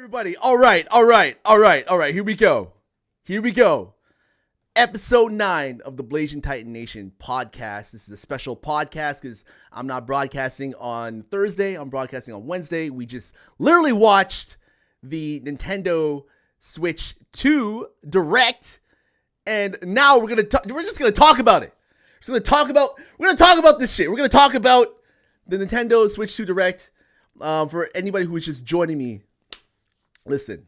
everybody. All right. Here we go. Episode 9 of the Blazing Titan Nation podcast. This is a special podcast because I'm not broadcasting on Thursday. I'm broadcasting on Wednesday. We just literally watched the Nintendo Switch 2 Direct, and now we're just gonna talk about it. We're gonna talk about this shit. We're gonna talk about the Nintendo Switch 2 Direct. For anybody who is just joining me, listen.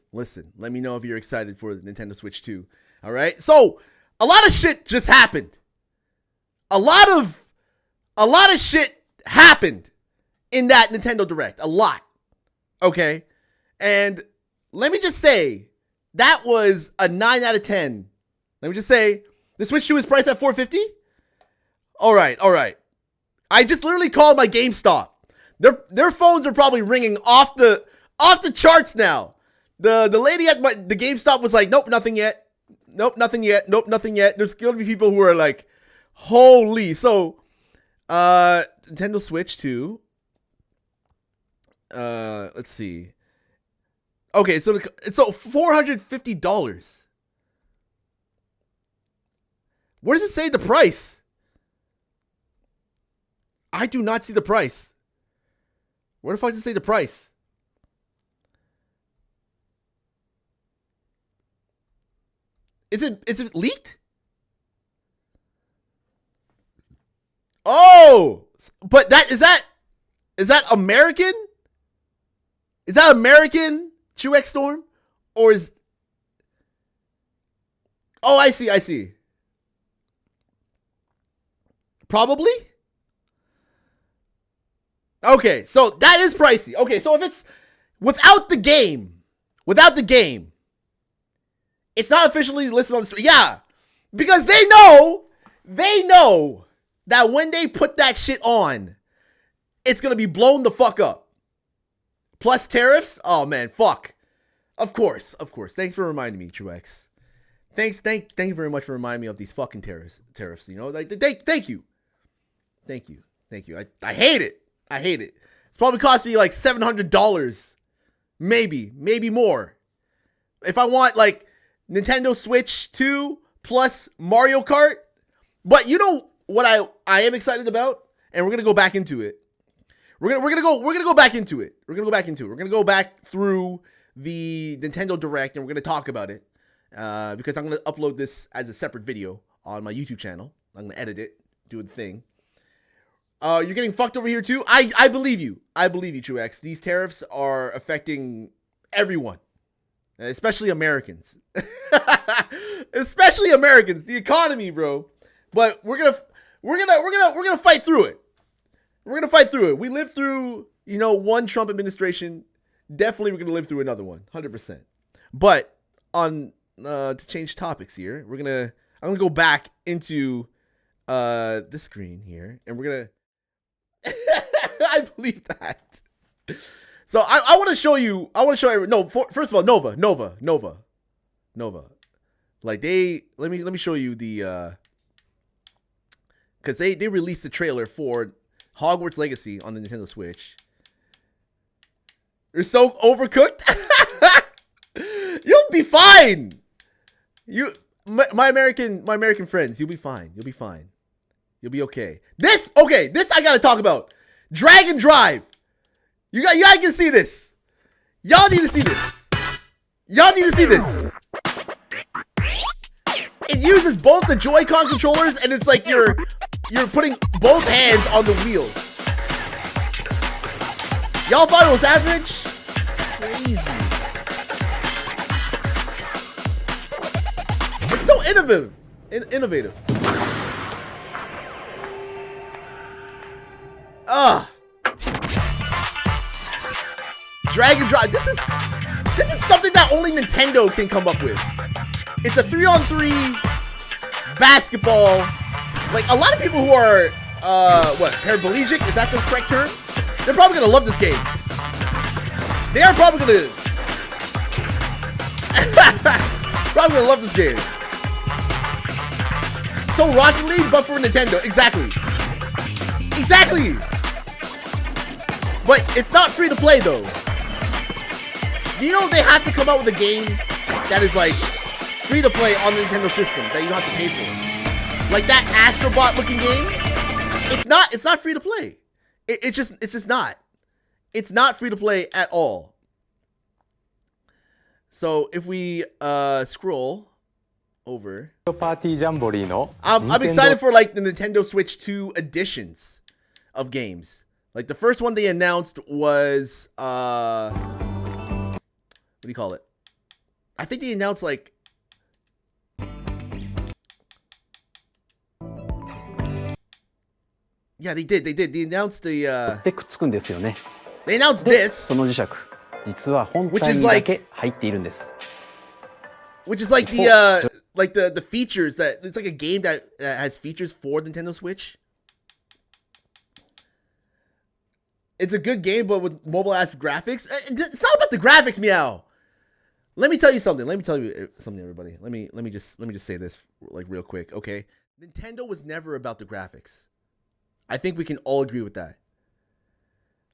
Let me know if you're excited for the Nintendo Switch 2. All right. So a lot of shit just happened. A lot of shit happened in that Nintendo Direct. A lot. Okay. And let me just say, that was a 9 out of 10. Let me just say, the Switch 2 is priced at $450. All right. I just literally called my GameStop. Their phones are probably ringing off the charts now. The lady at the GameStop was like, nope, nothing yet. Nope, nothing yet. There's going to be people who are like, holy. So, Nintendo Switch 2. Let's see. Okay, so $450. Where does it say the price? I do not see the price. Where the fuck does it say the price? Is it leaked? Oh, but is that American? Is that American Chewex Storm? Or is... Oh, I see. Probably? Okay, so that is pricey. Okay, so if it's without the game, it's not officially listed on the store. Yeah, because they know that when they put that shit on, it's going to be blown the fuck up. Plus tariffs? Oh man, fuck. Of course. Thanks for reminding me, Truex. Thank you very much for reminding me of these fucking tariffs, you know? Like, thank you. I hate it. It's probably cost me like $700. Maybe more. If I want like Nintendo Switch 2 plus Mario Kart. But you know what I am excited about? And we're going to go back into it. We're going to go back into it. We're going to go back through the Nintendo Direct and we're going to talk about it. Because I'm going to upload this as a separate video on my YouTube channel. I'm going to edit it, do the thing. You're getting fucked over here too? I believe you. Truex. These tariffs are affecting everyone. Especially Americans. The economy, bro. But we're gonna fight through it. We lived through, one Trump administration. Definitely we're gonna live through another one, 100%. But to change topics here, I'm gonna go back into this screen here, and we're gonna I believe that. So I want to show you. First of all, Nova. Like let me show you the because they released the trailer for Hogwarts Legacy on the Nintendo Switch. You're so overcooked. You'll be fine. My American friends, you'll be fine. You'll be okay. This I gotta talk about. Dragon Drive. You guys can see this. Y'all need to see this. It uses both the Joy-Con controllers, and it's like you're putting both hands on the wheels. Y'all thought it was average? Crazy. It's so innovative. Dragon Drive. This is something that only Nintendo can come up with. It's a 3-on-3 basketball. Like, a lot of people who are paraplegic, is that the correct term? They're probably gonna love this game. They are probably gonna love this game. So Rocket League, but for Nintendo. Exactly. But it's not free to play though. You know they have to come out with a game that is like free to play on the Nintendo system that you don't have to pay for. Like that Astrobot looking game. It's not free to play. It's just not. It's not free to play at all. So if we scroll over, I'm excited for like the Nintendo Switch 2 editions of games. Like the first one they announced was what do you call it? I think they announced like yeah, they did. They announced the they announced this, which is like the features that it's like a game that has features for Nintendo Switch. It's a good game, but with mobile ass graphics. It's not about the graphics, meow. Let me tell you something. Everybody. Let me just say this like real quick, okay? Nintendo was never about the graphics. I think we can all agree with that.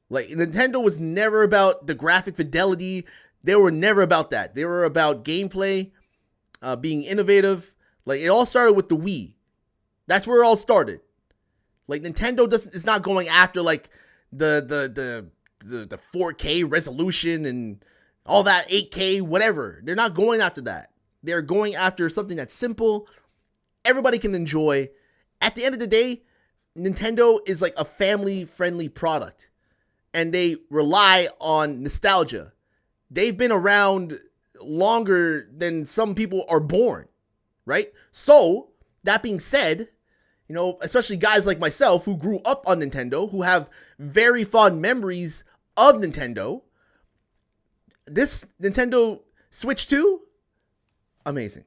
Like Nintendo was never about the graphic fidelity. They were never about that. They were about gameplay, being innovative. Like it all started with the Wii. That's where it all started. Like Nintendo is not going after like the 4K resolution and all that 8K whatever. They're not going after that. They're going after something that's simple, everybody can enjoy. At the end of the day, Nintendo is like a family-friendly product, and they rely on nostalgia. They've been around longer than some people are born, right? So, that being said, you know, especially guys like myself who grew up on Nintendo, who have very fond memories of Nintendo, this Nintendo Switch 2, amazing.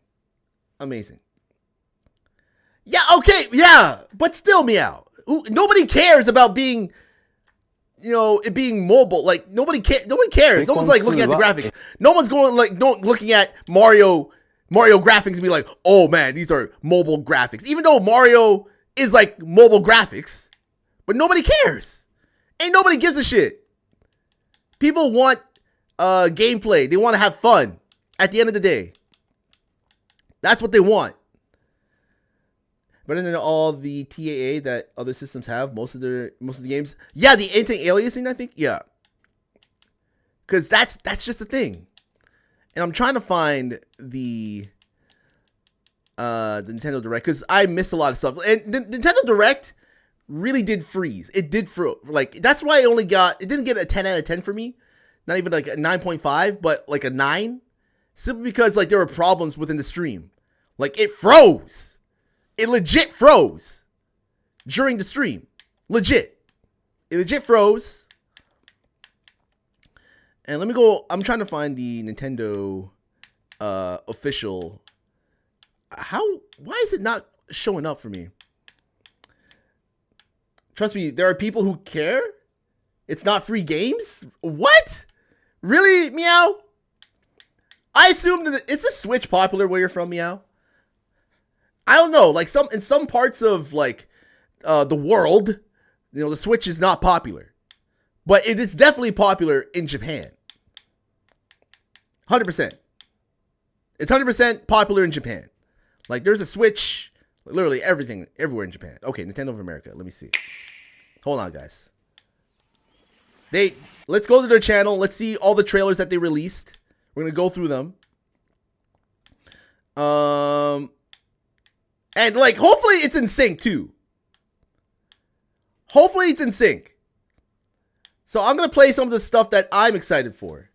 Yeah, okay, yeah, but still, meow. Nobody cares about being, you know, it being mobile. Like nobody cares. No one's like looking at the graphics. No one's going like looking at Mario graphics and be like, oh man, these are mobile graphics. Even though Mario is like mobile graphics, but nobody cares. Ain't nobody gives a shit. People want gameplay. They want to have fun. At the end of the day, that's what they want. Better than all the TAA that other systems have, most of the games. Yeah, the anti-aliasing, I think. Yeah, because that's just a thing. And I'm trying to find the Nintendo Direct because I missed a lot of stuff. And the Nintendo Direct really did freeze. It did like that's why it didn't get a 10 out of 10 for me. Not even like a 9.5, but like a 9, simply because like there were problems within the stream. Like it froze. It legit froze during the stream. It legit froze. And let me go. I'm trying to find the Nintendo official. Why is it not showing up for me? Trust me, there are people who care. It's not free games? What? Really, meow? I assume that is the Switch popular where you're from, meow? I don't know, like in some parts of like the world, you know, the Switch is not popular, but it is definitely popular in Japan. 100%. It's 100% popular in Japan. Like there's a Switch, literally everywhere in Japan. Okay, Nintendo of America. Let me see. Hold on, guys. Let's go to their channel. Let's see all the trailers that they released. We're gonna go through them. And like, hopefully it's in sync too. Hopefully it's in sync. So I'm going to play some of the stuff that I'm excited for.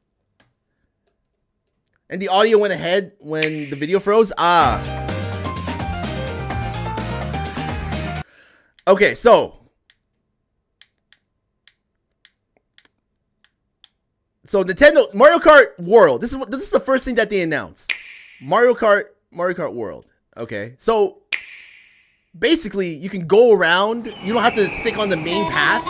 And the audio went ahead when the video froze. Okay, so Nintendo Mario Kart World. This is the first thing that they announced. Mario Kart World. Okay, so basically you can go around. You don't have to stick on the main path.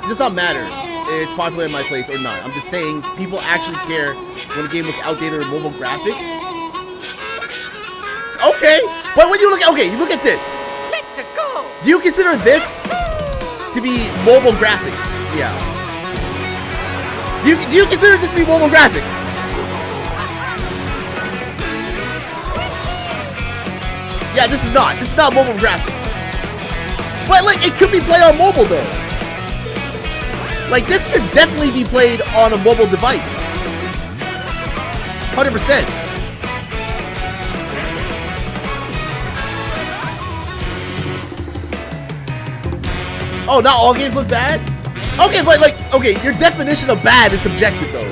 It does not matter if it's popular in my place or not. I'm just saying people actually care when a game looks outdated or mobile graphics. Okay, but when you look at this. Let's go. Do you consider this to be mobile graphics? Yeah. Do you consider this to be mobile graphics? Yeah, this is not. This is not mobile graphics. But like, it could be played on mobile though. Like, this could definitely be played on a mobile device. 100%. Oh, not all games look bad? Okay, but like, okay, your definition of bad is subjective though.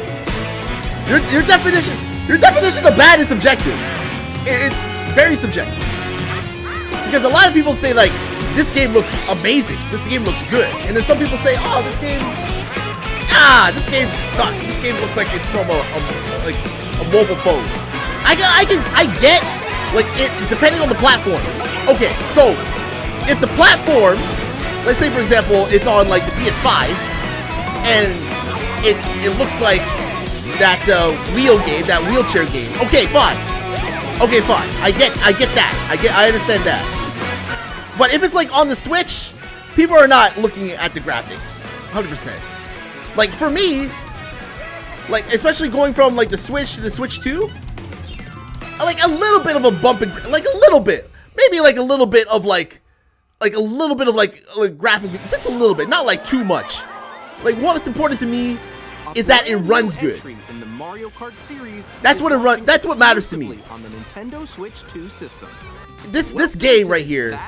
Your definition of bad is subjective. It's very subjective. Because a lot of people say like, this game looks amazing, this game looks good. And then some people say, oh, this game sucks. This game looks like it's from a mobile phone. I get, like, it depending on the platform. Okay, so if the platform, let's say for example, it's on like the PS5, and it looks like that wheel game, that wheelchair game. Okay, fine. Okay, fine. I get that. I understand that. But if it's like on the Switch, people are not looking at the graphics 100%. Like for me, like especially going from like the Switch to the Switch 2, like a little bit of a bump in, like a little bit, maybe like a little bit of like a little bit of like graphic, just a little bit, not like too much. Like what's important to me is that it runs good. In the Mario Kart series, that's what it runs. That's what matters to me. On the Nintendo Switch 2 system. This game right here,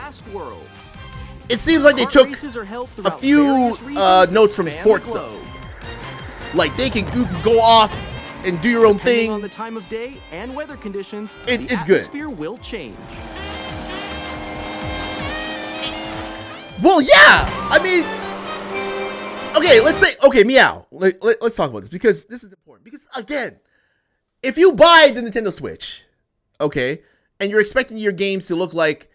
it seems like they took a few notes from Forza. Like you can go off and do your own thing. On the time of day and weather conditions, it's the good. Atmosphere will change. Well, yeah. I mean, okay. Let's say, okay, meow. Let's talk about this because this is important. Because again, if you buy the Nintendo Switch, okay, and you're expecting your games to look like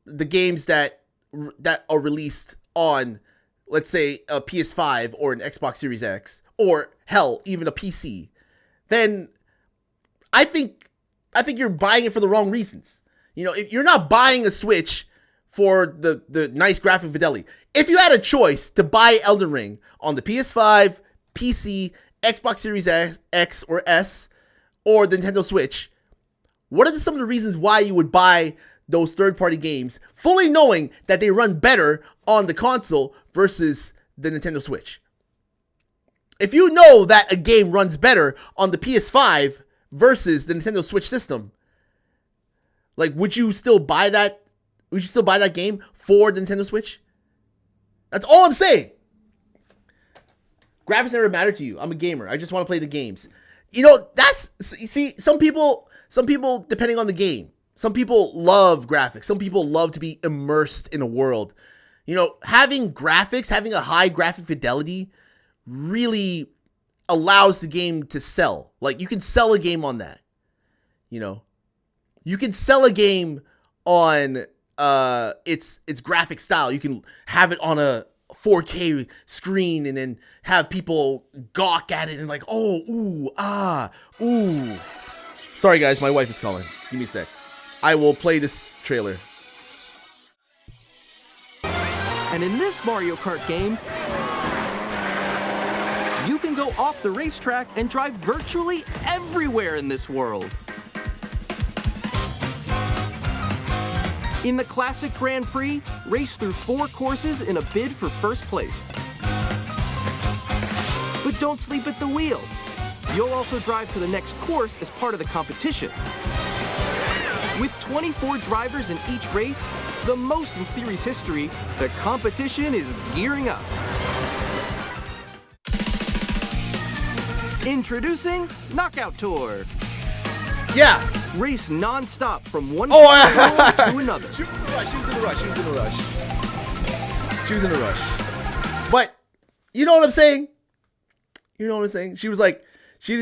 the games that are released on, let's say, a PS5 or an Xbox Series X, or hell, even a PC, then I think you're buying it for the wrong reasons. You know, if you're not buying a Switch for the nice graphic fidelity. If you had a choice to buy Elden Ring on the PS5, PC, Xbox Series X or S, or the Nintendo Switch, what are some of the reasons why you would buy those third-party games, fully knowing that they run better on the console versus the Nintendo Switch? If you know that a game runs better on the PS5 versus the Nintendo Switch system, like, would you still buy that? Would you still buy that game for the Nintendo Switch? That's all I'm saying. Graphics never matter to you. I'm a gamer. I just want to play the games. You know, you see, some people, depending on the game, some people love graphics. Some people love to be immersed in a world. You know, having graphics, having a high graphic fidelity really allows the game to sell. Like, you can sell a game on that. You know, you can sell a game on its graphic style. You can have it on a 4K screen and then have people gawk at it and like, oh, ooh, ah, ooh. Sorry guys, my wife is calling. Give me a sec. I will play this trailer. And in this Mario Kart game, you can go off the racetrack and drive virtually everywhere in this world. In the Classic Grand Prix, race through 4 courses in a bid for first place. But don't sleep at the wheel. You'll also drive to the next course as part of the competition. With 24 drivers in each race, the most in series history, the competition is gearing up. Introducing Knockout Tour. Yeah. Race non-stop from one to another. She was in a rush. But you know what I'm saying? She was like, this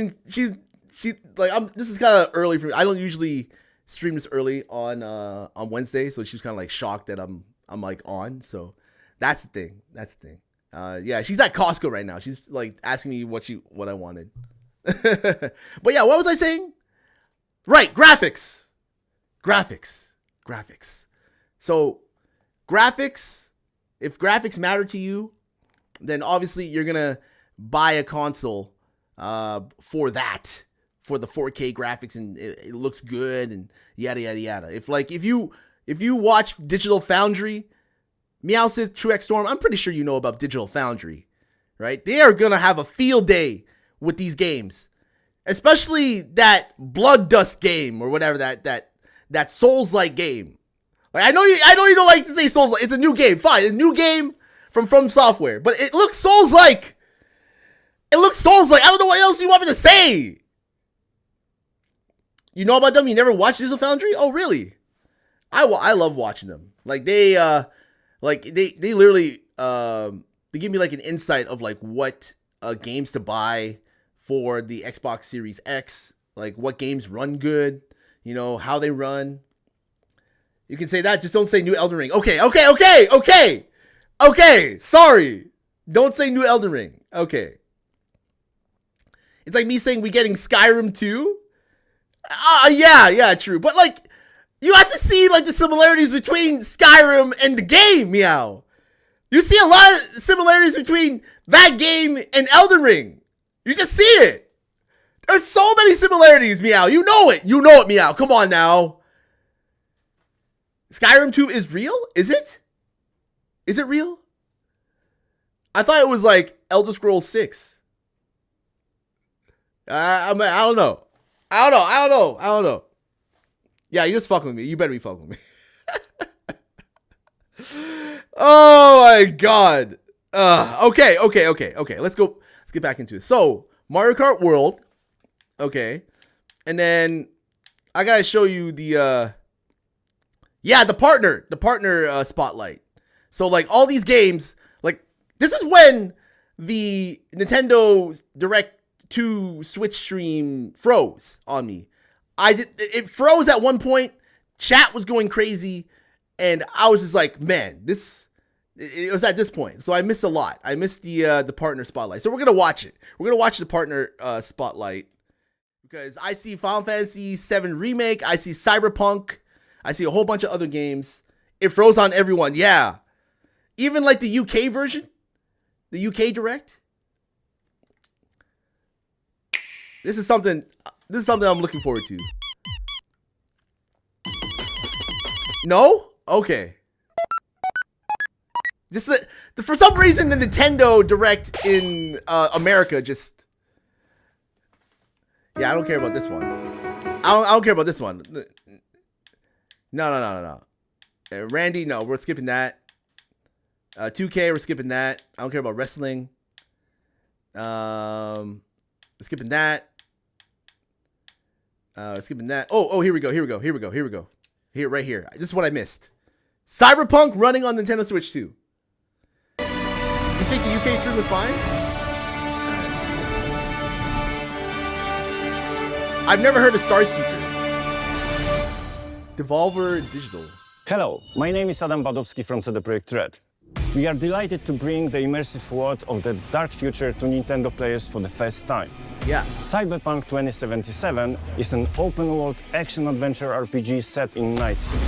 is kind of early for me. I don't usually stream this early on Wednesday, so she was kind of like shocked that I'm like on. So that's the thing. Yeah, she's at Costco right now. She's like asking me what I wanted. But yeah, what was I saying? Right, graphics. So graphics, if graphics matter to you, then obviously you're gonna buy a console for that, for the 4K graphics, and it looks good and yada yada yada. If you watch Digital Foundry, Meowsith, Truex Storm, I'm pretty sure you know about Digital Foundry, right? They are gonna have a field day with these games, especially that Blood-Dust game or whatever that Souls-like game. Like I know you don't like to say Souls-like. It's a new game, fine, a new game from Software, but it looks Souls-like. It looks Souls-like. I don't know what else you want me to say. You know about them? You never watched Digital Foundry? Oh, really? I love watching them. Like they literally they give me like an insight of like what games to buy for the Xbox Series X, like what games run good, you know, how they run. You can say that, just don't say new Elden Ring. Okay. Sorry. Don't say new Elden Ring. Okay. It's like me saying we getting Skyrim 2. Yeah, true. But like, you have to see like the similarities between Skyrim and the game, Meow. You see a lot of similarities between that game and Elden Ring. You just see it. There's so many similarities, Meow. You know it, Meow. Come on now. Skyrim 2 is real? Is it? Is it real? I thought it was like Elder Scrolls 6. I don't know. I don't know. Yeah, you're just fucking with me. You better be fucking with me. Oh my god. Okay. Let's go. Let's get back into it. So, Mario Kart World. Okay. And then I gotta show you the partner spotlight. So like all these games, like this is when the Nintendo Direct 2 Switch stream froze on me. It froze at one point. Chat was going crazy, and I was just like, man, it was at this point. So I missed a lot. I missed the partner spotlight. So we're gonna watch it. We're gonna watch the partner spotlight because I see Final Fantasy VII Remake. I see Cyberpunk. I see a whole bunch of other games. It froze on everyone. Yeah, even like the UK version, the UK Direct. This is something I'm looking forward to. No? Okay. Just for some reason, the Nintendo Direct in America just... Yeah, I don't care about this one. I don't care about this one. No. Randy, no, we're skipping that. 2K, we're skipping that. I don't care about wrestling. We're skipping that. Skipping that. Oh, here we go. Here, right here. This is what I missed. Cyberpunk running on Nintendo Switch 2. You think the UK stream was fine? I've never heard of Star Seeker. Devolver Digital. Hello, my name is Adam Badowski from CD Projekt Red. We are delighted to bring the immersive world of the dark future to Nintendo players for the first time. Yeah. Cyberpunk 2077 is an open-world action-adventure RPG set in Night City.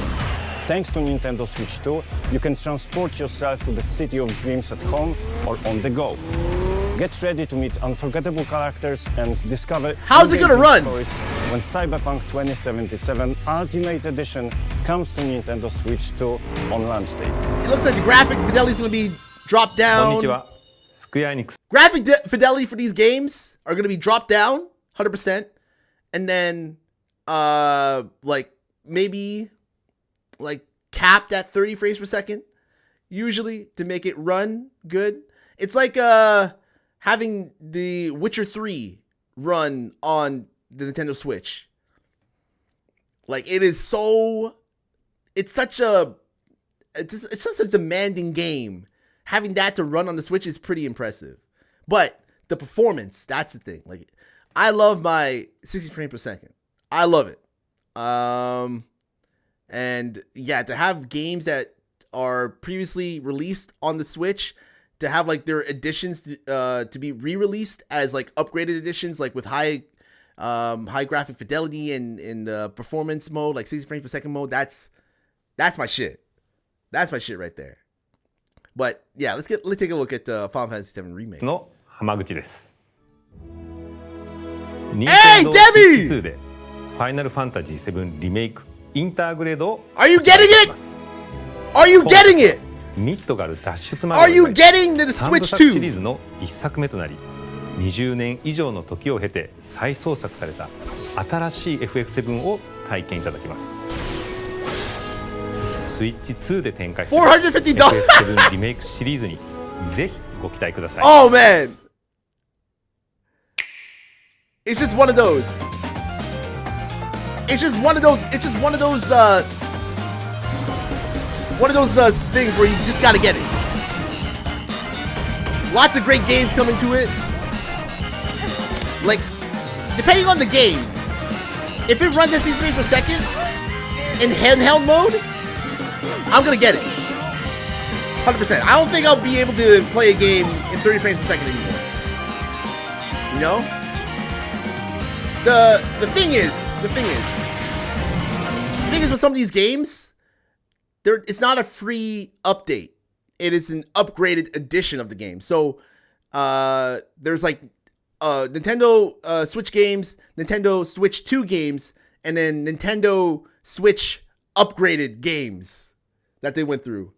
Thanks to Nintendo Switch 2, you can transport yourself to the city of dreams at home or on the go. Get ready to meet unforgettable characters and discover how's it gonna run stories when Cyberpunk 2077 Ultimate Edition comes to Nintendo Switch 2 on launch day. It looks like the graphic fidelity is gonna be dropped down. Graphic fidelity for these games are gonna be dropped down 100%, and then like maybe like capped at 30 frames per second usually to make it run good. It's like having the Witcher 3 run on the Nintendo Switch. Like it's such a demanding game. Having that to run on the Switch is pretty impressive. But the performance, that's the thing. Like I love my 60 frames per second. I love it. And yeah, to have games that are previously released on the Switch, to have like their editions to be re-released as like upgraded editions, like with high graphic fidelity and performance mode, like 60 frames per second mode, that's my shit. That's my shit right there. But yeah, let's take a look at Final Fantasy VII Remake. の浜口です。Hey, Nintendo Debbie! Switch 2でファイナルファンタジー7リメイクインターグレードを Are you getting it? Are you getting it? ミッドガル脱出まで Are you getting the 3部 Switch 作シリー 2? ズの1作目となり20年以上の時を経て再創作された新しい FF7 を体験いただきます。スイッチ2で展開する $450 FF7 リメイクシリーズにぜひご期待ください。 Oh man. It's just one of those. It's just one of those things where you just gotta get it. Lots of great games coming to it. Like, depending on the game, if it runs at 60 frames per second in handheld mode, I'm gonna get it. 100%. I don't think I'll be able to play a game in 30 frames per second anymore. You know? The thing is with some of these games, it's not a free update. It is an upgraded edition of the game. So there's like Nintendo Switch games, Nintendo Switch 2 games, and then Nintendo Switch upgraded games that they went through.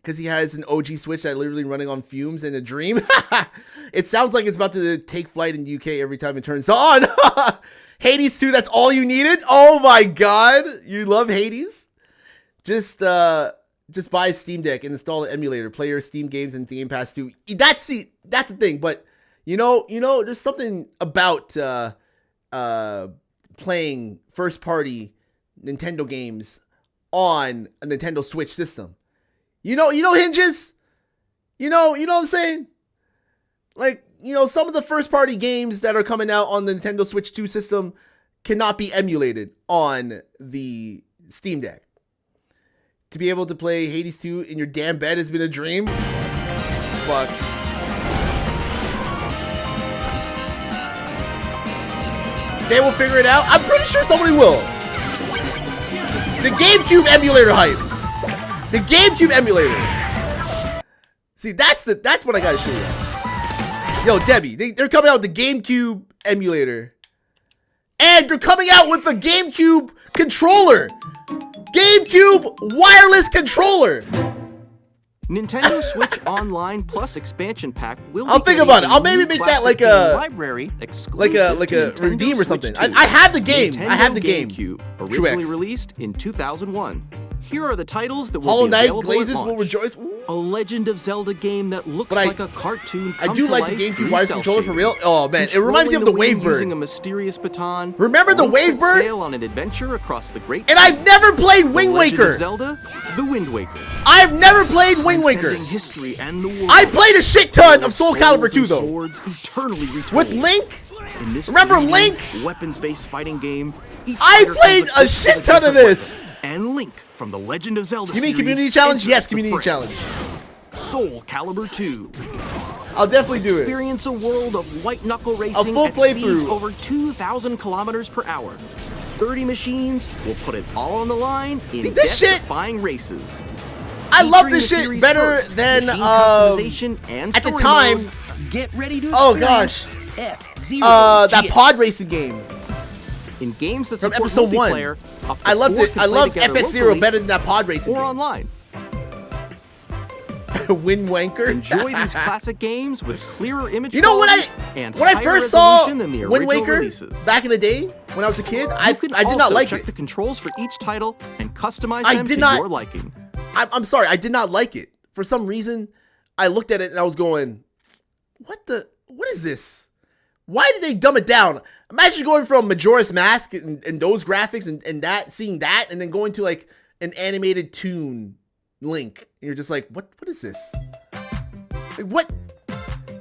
Because he has an OG Switch that literally running on fumes in a dream. It sounds like it's about to take flight in the UK every time it turns on. Hades 2, that's all you needed? Oh my god. You love Hades? Just buy a Steam Deck and install an emulator. Play your Steam games and Game Pass 2. That's the thing. But, you know, there's something about playing first-party Nintendo games on a Nintendo Switch system. You know hinges? You know what I'm saying? Like, some of the first party games that are coming out on the Nintendo Switch 2 system cannot be emulated on the Steam Deck. To be able to play Hades 2 in your damn bed has been a dream. Fuck. They will figure it out. I'm pretty sure somebody will. The GameCube emulator hype. The GameCube emulator. See, that's what I gotta show you. Yo, Debbie, they're coming out with the GameCube emulator. And they're coming out with the GameCube controller. GameCube wireless controller. Nintendo Switch Online Plus expansion pack will I'll be think getting about it. a I'll maybe new make that classic like a game library exclusive like to a Nintendo redeem or Switch something. 2. I have the game. Nintendo I have the game. GameCube, True originally X. released in 2001. Here are the titles that will Hollow be Knight, available Glazes at will launch. rejoice. Ooh. A Legend of Zelda game that looks But like a cartoon. I do like the GameCube wireless controller for real. Oh man, it Controlling reminds me of the wind Wavebird. Using a mysterious baton. Remember the Link set Wavebird? sail on an adventure across the Great. And I've never played Wind The Legend Waker. of Zelda, The Wind Waker. I've never played Wind Waker. Transcending history and the world. I played a shit ton of Soul Swords Calibur and 2 though. Swords eternally retold. With Link. In this Remember 3D Link? Weapons-based fighting game. Each I fighter played comes a equipped shit with ton of different this. weapon. And Link from the Legend of Zelda You mean series community challenge? enters Yes, the community fray. challenge. Soul Calibur 2. I'll definitely do it. Experience a world of white knuckle racing full at speeds playthrough. over 2,000 kilometers per hour. 30 machines will put it all on the line in this shit- death-defying races. I love Featuring this the shit series better first, than machine customization and at the story time. mode. Get ready to Oh experience gosh. F-Zero That GX. pod racing game In games that from support episode 1. multiplayer, up to I loved four it. can I play love together FX0 locally better than that pod racing or game. online. Wind Wanker. Enjoy these classic games with clearer image You know when quality and I higher first saw resolution than the Wind original Waker releases. back in the day when I was a kid, I You can did not also like check it. the controls for each title and customize I them did to not- your liking. I'm sorry, I did not like it. For some reason, I looked at it and I was going, what is this? Why did they dumb it down? Imagine going from Majora's Mask and those graphics and that, seeing that, and then going to like an animated toon Link. And you're just like, what is this? Like, what?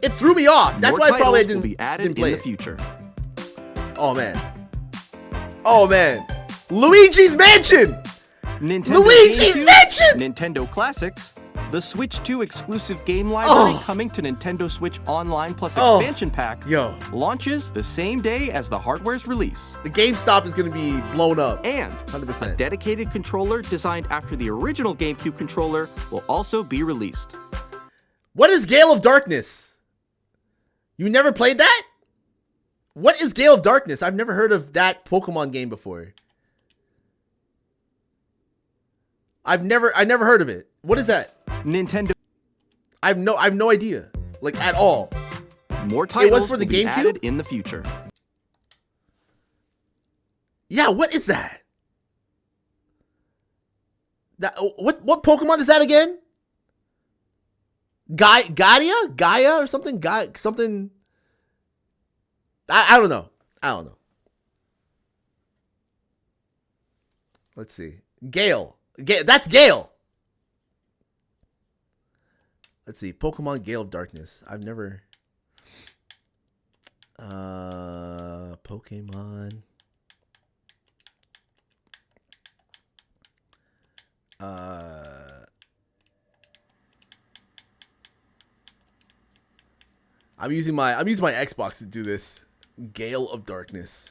It threw me off. That's More why probably I titles will didn't, be added didn't play in the it. future. Oh man. Oh man. Luigi's Mansion! Nintendo Luigi's GameCube, Mansion! Nintendo Classics, the Switch 2 exclusive game library Oh. coming to Nintendo Switch Online Plus Oh. expansion pack Yo. launches the same day as the hardware's release. The GameStop is gonna be blown up. And 100%. a dedicated controller designed after the original GameCube controller will also be released. What is Gale of Darkness? You never played that? What is Gale of Darkness? I've never heard of that Pokemon game before. I never heard of it. What is that? Nintendo. I have no idea. Like at all. More titles for the will be GameCube? added in the future. Yeah, what is that? That what Pokemon is that again? Gaia or something? Something. I don't know. Let's see. Gale. That's Gale. Let's see. Pokemon Gale of Darkness. I've never. Pokemon. I'm using my Xbox to do this. Gale of Darkness.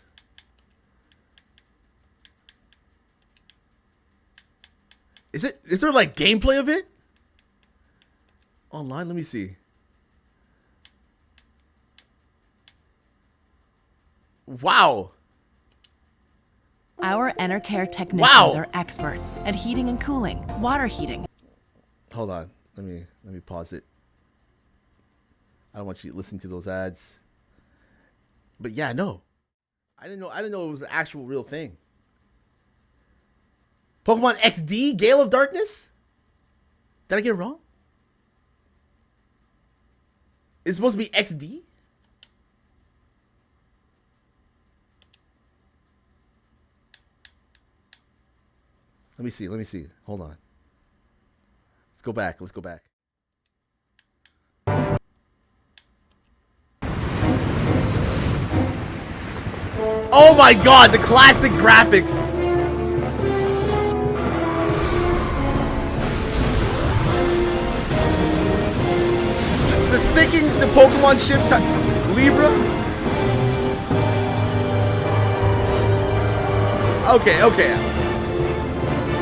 Is there like gameplay of it? Online, let me see. Wow. Our Enercare technicians Wow. are experts at heating and cooling, water heating. Hold on. Let me pause it. I don't want you to listen to those ads. But yeah, no. I didn't know it was an actual real thing. Pokemon XD, Gale of Darkness? Did I get it wrong? It's supposed to be XD? Let me see. Hold on. Let's go back. Oh my god, the classic graphics. The sinking the Pokemon ship Libra. Okay.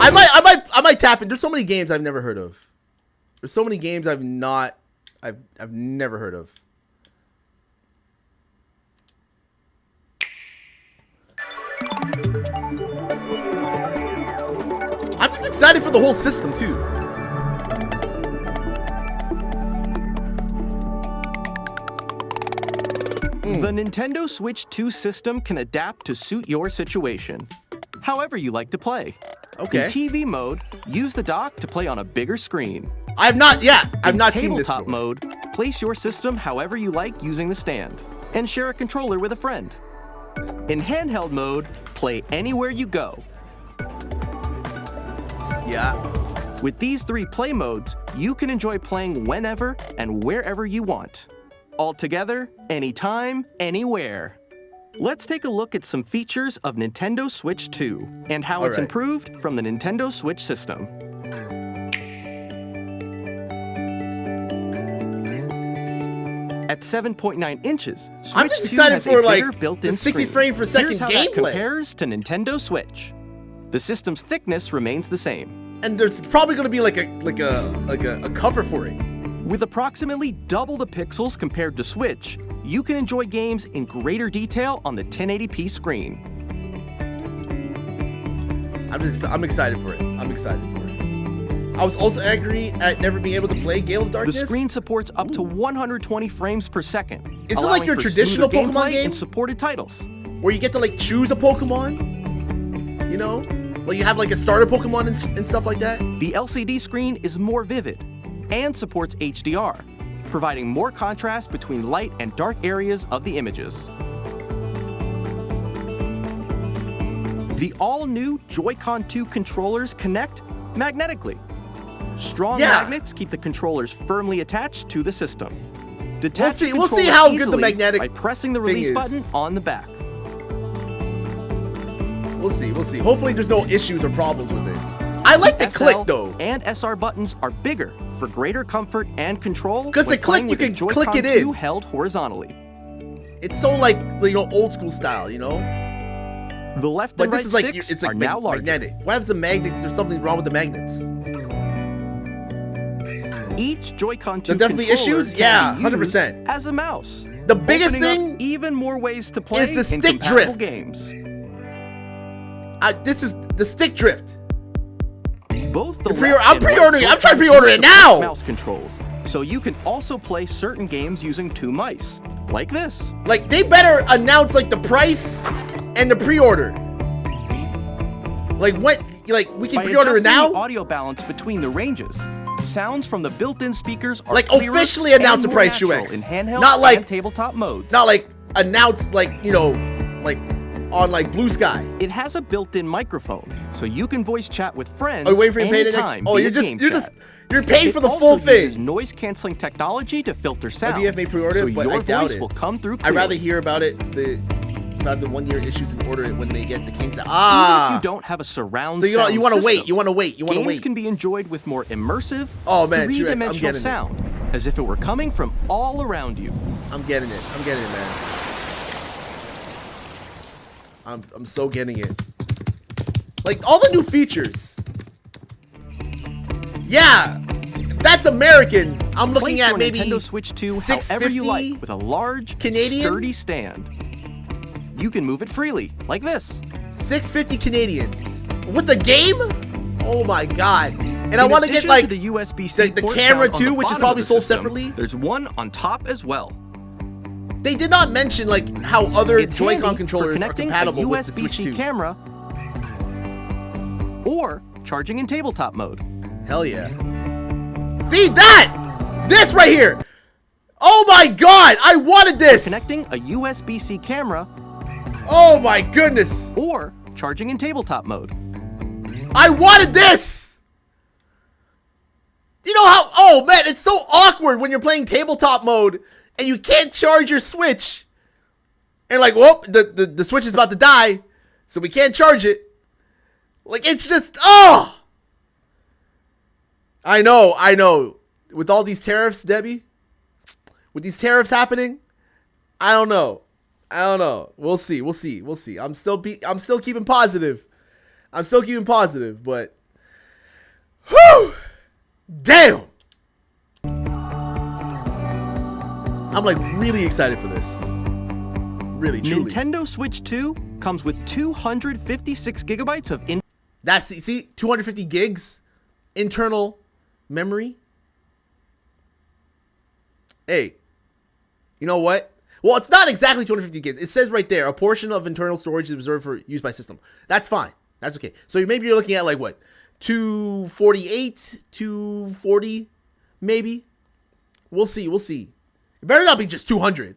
I might tap in. There's so many games I've never heard of. There's so many games I've never heard of. I'm just excited for the whole system too. The Nintendo Switch 2 system can adapt to suit your situation, however you like to play. Okay. In TV mode, use the dock to play on a bigger screen. I've not seen this Tabletop before. mode, place your system however you like using the stand, and share a controller with a friend. In handheld mode, play anywhere you go. Yeah. With these 3 play modes, you can enjoy playing whenever and wherever you want. All together, anytime, anywhere. Let's take a look at some features of Nintendo Switch 2 and how it's improved from the Nintendo Switch system. At 7.9 inches, Switch I'm just 2 excited has for a bigger like built-in the 60 screen. frame per second Here's how that gameplay. compares to Nintendo Switch. The system's thickness remains the same. And there's probably going to be like a cover for it. With approximately double the pixels compared to Switch, you can enjoy games in greater detail on the 1080p screen. I'm excited for it. I was also angry at never being able to play Gale of Darkness. The screen supports up to 120 frames per second. Is it like allowing your for traditional smoother Pokemon gameplay game? and supported titles. Where you get to like choose a Pokemon? You know? Like you have like a starter Pokemon and stuff like that? The LCD screen is more vivid and supports HDR, providing more contrast between light and dark areas of the images. The all-new Joy-Con 2 controllers connect magnetically. Strong magnets keep the controllers firmly attached to the system. Detach We'll see how good the easily magnetic by pressing the release button on the back. We'll see. Hopefully there's no issues or problems with it. I like the SL click though. And SR buttons are bigger for greater comfort and control. Because the when click, playing you with the can Joy-Con click it 2 in. held horizontally. It's so like old school style, you know? The left But and right this is like sticks it's are like now larger. magnetic. What happens to magnets? There's something wrong with the magnets. Each Joy-Con 2 There definitely controller issues? can Yeah, be used 100%. as a mouse. The biggest Opening up thing even more ways to play is the in stick compatible drift. games. This is the stick drift. Both the pre- left I'm and right pre-ordering it. I'm trying to Joy-Con pre-order it support now. Mouse controls, so you can also play certain games using 2 mice, like this. Like, they better announce like the price and the pre-order. Like, what? Like, we can By pre-order it adjusting now? the audio balance between the ranges, sounds from the built-in speakers are Like, clearer officially announce and the more price, natural Truex. in handheld Not like- and tabletop modes. Not like announce like, you know, like on like Blue Sky. It has a built-in microphone, so you can voice chat with friends Are you waiting for you to pay the anytime next? Oh, via you're game chat. you're paying It for the also full thing. uses noise-canceling technology to filter sound. DF may pre-order so it, but your I doubt voice it. will come through I'd clearly. rather hear about it about the 1-year issues and order it when they get the Kings out. Even Ah, if you don't have a surround so you sound want to wait. system, You want to wait. You want to games wait. can be enjoyed with more immersive, Oh, man, Truex, I'm three-dimensional getting it. sound, as if it were coming from all around you. I'm getting it. I'm getting it, man. I'm so getting it. Like all the new features. Yeah, if that's American. I'm looking Place at your maybe Nintendo Switch 2 however you 650 like with a large, Canadian? sturdy stand. You can move it freely, like this. 650 Canadian with the game. Oh my god! And I In want to get addition like to the USB-C the port camera found on too, the which is bottom probably of the sold system, separately. There's one on top as well. They did not mention like how other It's handy Joy-Con for controllers are connecting compatible a with the Switch USB-C 2. camera or charging in tabletop mode. Hell yeah! See that? This right here. Oh my god! I wanted this. Connecting a USB-C camera Oh my goodness! or charging in tabletop mode. I wanted this! You know how, oh man, it's so awkward when you're playing tabletop mode and you can't charge your Switch. And like, whoop, the Switch is about to die, so we can't charge it. Like, it's just, oh! I know. With all these tariffs, Debbie, with these tariffs happening, I don't know. We'll see. I'm still keeping positive. But whew, damn. I'm like really excited for this. Really, truly. Nintendo Switch 2 comes with 256 gigabytes of That's, see, 250 gigs internal memory. Hey, you know what? Well, it's not exactly 250 gigs. It says right there, a portion of internal storage is reserved for use by system. That's fine. That's okay. So maybe you're looking at like what? 248, 240, maybe? We'll see. It better not be just 200.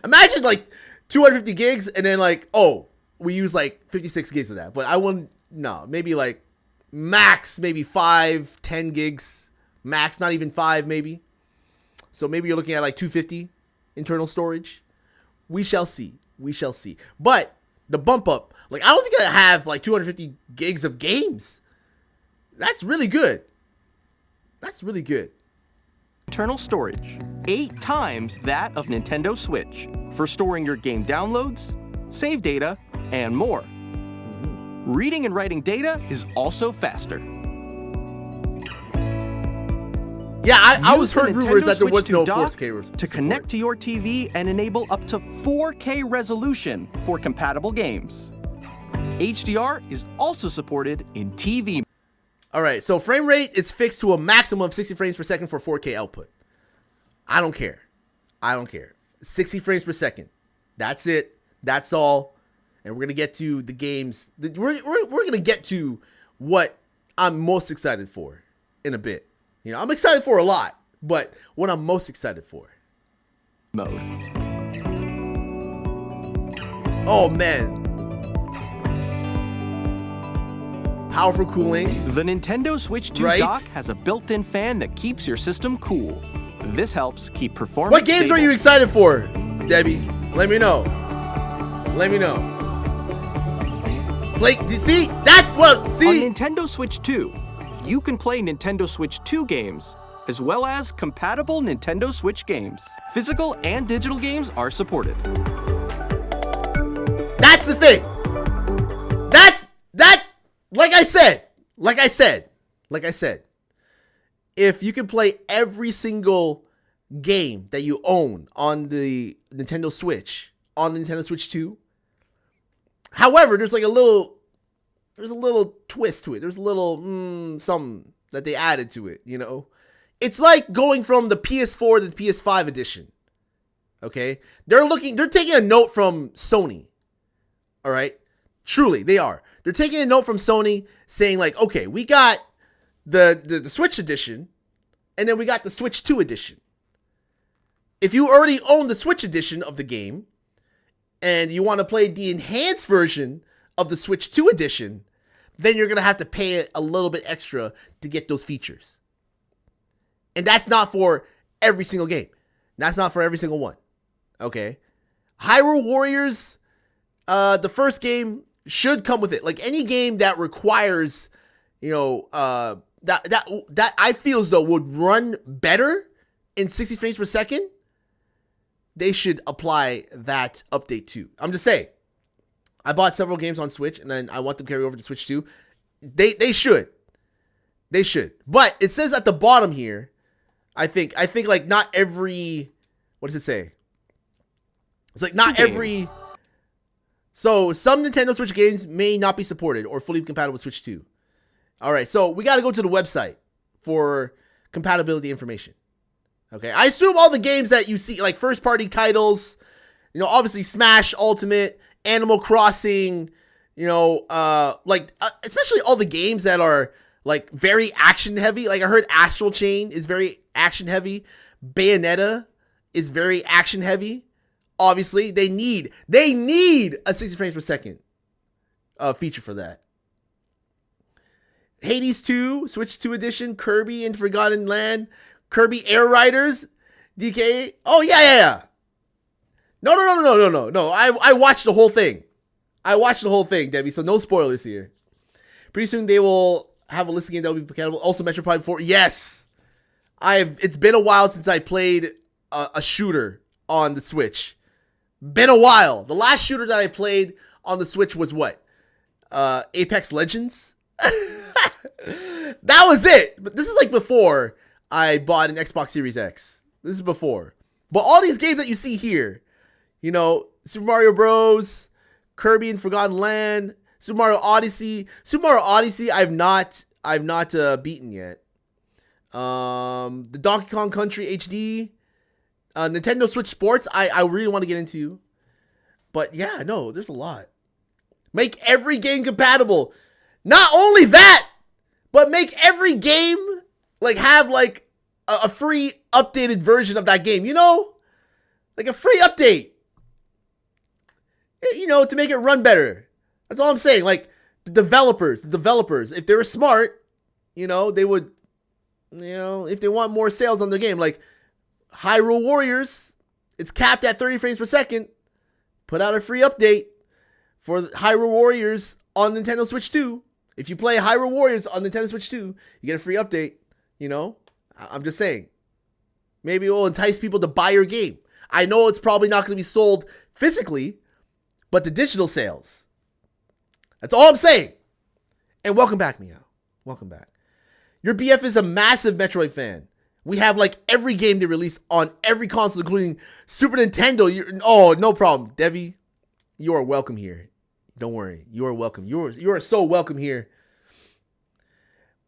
Imagine like 250 gigs and then like, oh, we use like 56 gigs of that. But I wouldn't, no, maybe like max, maybe 5, 10 gigs. Max, not even 5 maybe. So maybe you're looking at like 250 internal storage. We shall see. But the bump up, like I don't think I have like 250 gigs of games. That's really good. internal storage, 8 times that of Nintendo Switch, for storing your game downloads, save data, and more. Reading and writing data is also faster. Yeah, I was Use the heard rumors Nintendo that there Switch was 2 no dock 4K to support. connect to your TV and enable up to 4K resolution for compatible games. HDR is also supported in TV. All right, so frame rate is fixed to a maximum of 60 frames per second for 4K output. I don't care. 60 frames per second. That's it. That's all. And we're going to get to the games. We're going to get to what I'm most excited for in a bit. You know, I'm excited for a lot, but what I'm most excited for. mode. Oh, man. Powerful cooling. The Nintendo Switch 2 Right? dock has a built-in fan that keeps your system cool. This helps keep performance What games are stable. you excited for, Debbie? Let me know. See, that's what, see. On Nintendo Switch 2, you can play Nintendo Switch 2 games, as well as compatible Nintendo Switch games. Physical and digital games are supported. That's the thing. Like I said, if you can play every single game that you own on the Nintendo Switch, on the Nintendo Switch 2. However, there's a little twist to it. There's a little something that they added to it, It's like going from the PS4 to the PS5 edition. Okay? They're taking a note from Sony. All right? Truly, they are. They're taking a note from Sony saying like, okay, we got the Switch edition, and then we got the Switch 2 edition. If you already own the Switch edition of the game, and you want to play the enhanced version of the Switch 2 edition, then you're going to have to pay a little bit extra to get those features. And that's not for every single game. That's not for every single one. Okay? Hyrule Warriors, the first game should come with it. Like any game that requires, that I feel as though would run better in 60 frames per second, they should apply that update too. I'm just saying. I bought several games on Switch, and then I want them to carry over to Switch 2. They should. They should. But it says at the bottom here, I think like not every, what does it say? It's like not every. So some Nintendo Switch games may not be supported or fully compatible with Switch 2. All right, so we got to go to the website for compatibility information. Okay, I assume all the games that you see, like first-party titles, obviously Smash Ultimate, Animal Crossing, especially all the games that are like very action-heavy. Like I heard Astral Chain is very action-heavy. Bayonetta is very action-heavy. Obviously, they need a 60 frames per second feature for that. Hades 2, Switch 2 edition, Kirby and Forgotten Land, Kirby Air Riders, DK. Oh, yeah. No. I watched the whole thing. Debbie, so no spoilers here. Pretty soon they will have a list of games that will be compatible. Also, Metro Prime 4. Yes. It's been a while since I played a shooter on the Switch. Been a while. The last shooter that I played on the Switch was what? Apex Legends? That was it. But this is like before I bought an Xbox Series X. This is before. But all these games that you see here, Super Mario Bros, Kirby and Forgotten Land, Super Mario Odyssey. Super Mario Odyssey I've not beaten yet. The Donkey Kong Country HD, Nintendo Switch Sports I really want to get into. But yeah, no, there's a lot. Make every game compatible. Not only that, but make every game have a free updated version of that game, like a free update, to make it run better. That's all I'm saying. Like the developers, if they were smart, they would, if they want more sales on their game, like Hyrule Warriors, it's capped at 30 frames per second. Put out a free update for Hyrule Warriors on Nintendo Switch 2. If you play Hyrule Warriors on Nintendo Switch 2, you get a free update, I'm just saying. Maybe it will entice people to buy your game. I know it's probably not going to be sold physically, but the digital sales. That's all I'm saying. And welcome back, Meow. Welcome back. Your BF is a massive Metroid fan. We have every game they release on every console, including Super Nintendo. Oh, no problem. Devi, you are welcome here. Don't worry. You are welcome. You are so welcome here.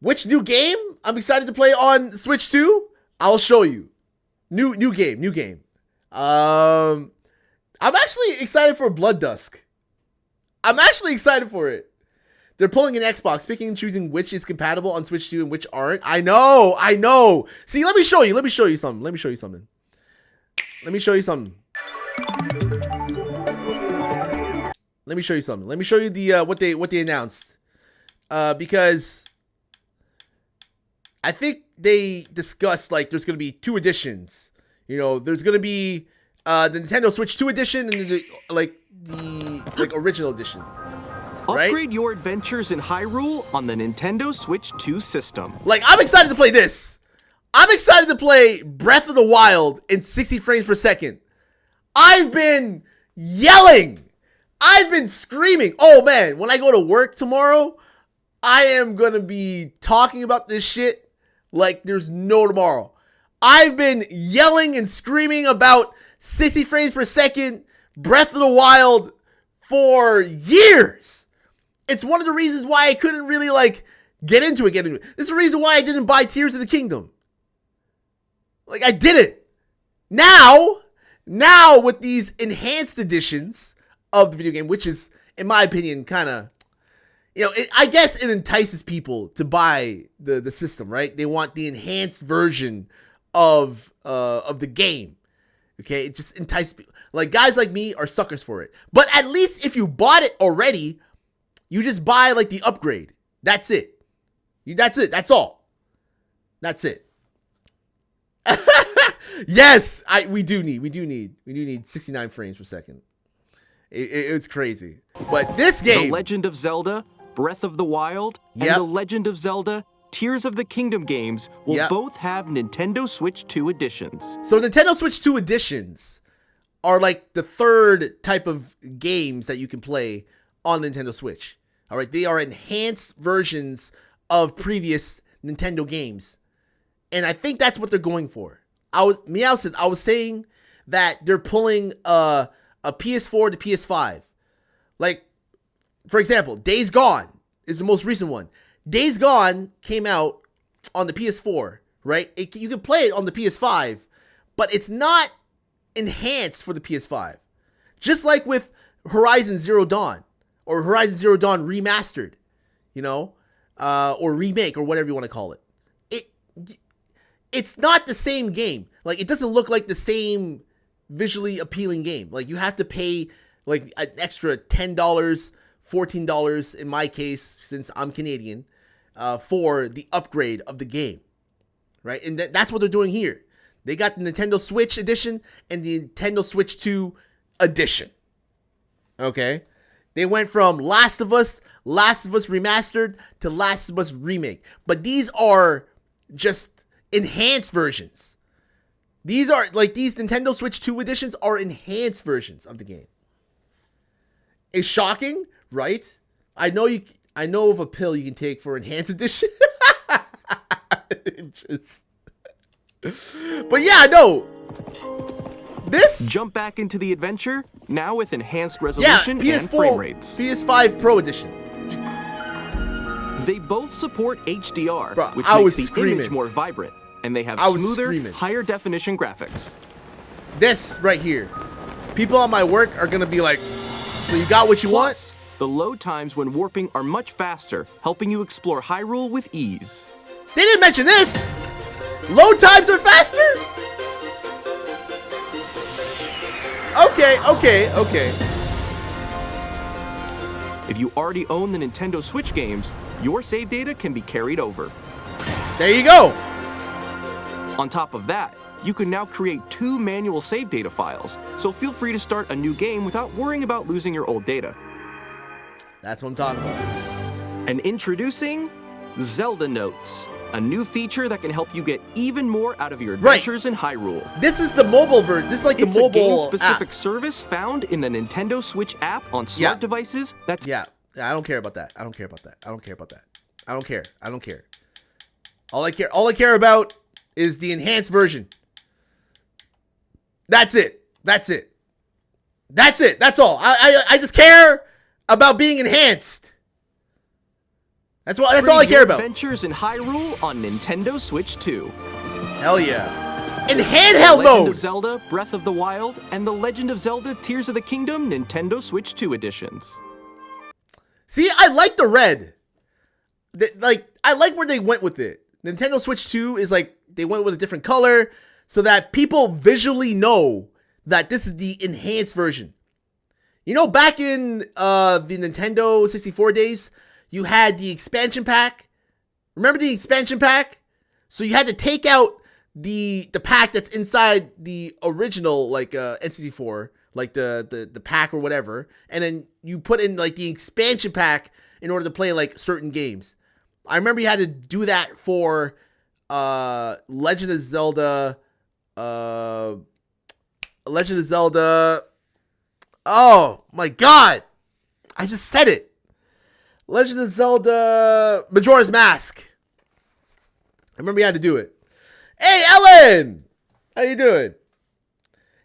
Which new game I'm excited to play on Switch 2? I'll show you. New game. I'm actually excited for Blood Dusk. I'm actually excited for it. They're pulling an Xbox, picking and choosing which is compatible on Switch 2 and which aren't. I know. See, let me show you something. Let me show you something. Let me show you the what they announced. Because I think they discussed there's gonna be two editions. There's gonna be the Nintendo Switch 2 edition and the original edition. Right? Upgrade your adventures in Hyrule on the Nintendo Switch 2 system. I'm excited to play this. I'm excited to play Breath of the Wild in 60 frames per second. I've been yelling. I've been screaming. Oh man, when I go to work tomorrow, I am going to be talking about this shit like there's no tomorrow. I've been yelling and screaming about 60 frames per second Breath of the Wild for years. It's one of the reasons why I couldn't really like get into it. This is the reason why I didn't buy Tears of the Kingdom. Like I didn't. Now with these enhanced editions of the video game, which is, in my opinion, kind of, I guess it entices people to buy the system, right? They want the enhanced version of the game. Okay, it just entices people. Like guys like me are suckers for it. But at least if you bought it already, you just buy like the upgrade. That's it. That's it. That's all. That's it. Yes, we do need 69 frames per second. It's crazy. But this game, The Legend of Zelda, Breath of the Wild, and The Legend of Zelda, Tears of the Kingdom games will both have Nintendo Switch 2 editions. So Nintendo Switch 2 editions are like the third type of games that you can play on Nintendo Switch. All right, they are enhanced versions of previous Nintendo games. And I think that's what they're going for. I was saying that they're pulling a PS4 to PS5. Like, for example, Days Gone is the most recent one. Days Gone came out on the PS4, right? You can play it on the PS5, but it's not enhanced for the PS5. Just like with Horizon Zero Dawn or Horizon Zero Dawn Remastered, or remake or whatever you want to call it. It's not the same game. Like, it doesn't look like the same visually appealing game. Like, you have to pay like an extra $10, $14 in my case, since I'm Canadian, for the upgrade of the game, right? And that's what they're doing here. They got the Nintendo Switch edition and the Nintendo Switch 2 edition. Okay? They went from Last of Us Remastered to Last of Us Remake. But these are just enhanced versions. These Nintendo Switch 2 editions are enhanced versions of the game. It's shocking, right? I know of a pill you can take for enhanced edition. But yeah, no. Jump back into the adventure, now with enhanced resolution PS4, and frame rates. PS5 Pro edition. They both support HDR, Bro, which I makes was the image screaming. more vibrant, and they have I was smoother, screaming. higher definition graphics. This right here. People on my work are going to be like, so you got what you want? Plus, the load times when warping are much faster, helping you explore Hyrule with ease. They didn't mention this. Load times are faster? Okay. If you already own the Nintendo Switch games, your save data can be carried over. There you go. On top of that, you can now create 2 manual save data files, so feel free to start a new game without worrying about losing your old data. That's what I'm talking about. And introducing Zelda Notes, a new feature that can help you get even more out of your adventures in Hyrule. This is the mobile version. This is like It's the a mobile game-specific app. service found in the Nintendo Switch app on smart devices. That's Yeah, I don't care about that. I don't care. All I care about is the enhanced version. That's it. That's all. I just care about being enhanced. That's all I care about. Adventures in Hyrule on Nintendo Switch 2. Hell yeah. In handheld Legend mode. of Zelda, Breath of the Wild, and The Legend of Zelda, Tears of the Kingdom Nintendo Switch 2 editions. See, I like the red. I like where they went with it. Nintendo Switch 2 is like, they went with a different color so that people visually know that this is the enhanced version. Back in the Nintendo 64 days, you had the expansion pack. Remember the expansion pack? So you had to take out the pack that's inside the original N64, like the pack or whatever, and then you put in like the expansion pack in order to play like certain games. I remember you had to do that for Legend of Zelda. Oh my god! I just said it. Legend of Zelda Majora's Mask. remember you had to do it. Hey, Ellen! How you doing?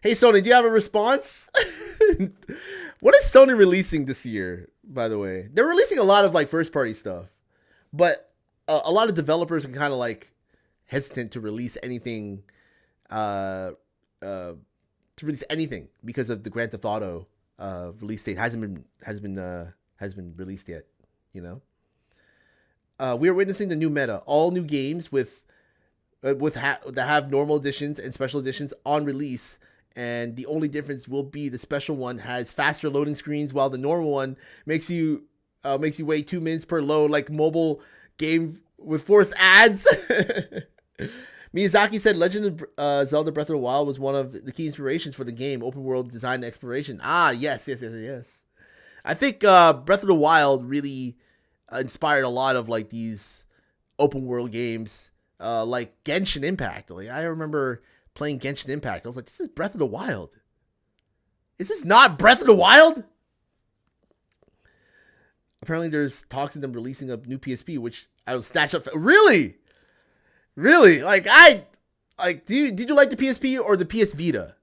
Hey, Sony, do you have a response? What is Sony releasing this year, by the way? They're releasing a lot of like first-party stuff. But a lot of developers are kind of like hesitant to release anything because of the Grand Theft Auto release date hasn't been released yet, you know. We are witnessing the new meta, all new games that have normal editions and special editions on release, and the only difference will be the special one has faster loading screens, while the normal one makes you wait 2 minutes per load, like mobile game with forced ads. Miyazaki said Legend of Zelda Breath of the Wild was one of the key inspirations for the game, open world design and exploration. Yes. I think Breath of the Wild really inspired a lot of like these open world games, like Genshin Impact. Like I remember playing Genshin Impact. I was like, this is Breath of the Wild. Is this not Breath of the Wild? Apparently there's talks of them releasing a new PSP, which I will snatch up. Really? Like did you like the PSP or the PS Vita?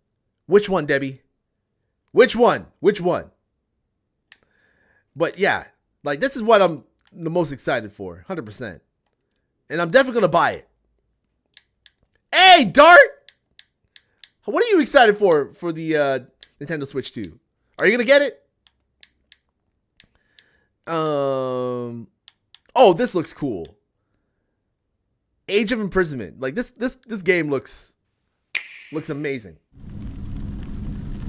Which one, Debbie? Which one? But yeah, like this is what I'm the most excited for, 100%. And I'm definitely gonna buy it. Hey, Dart! What are you excited for the Nintendo Switch 2? Are you gonna get it? Oh, this looks cool. Age of Imprisonment. Like this game looks amazing.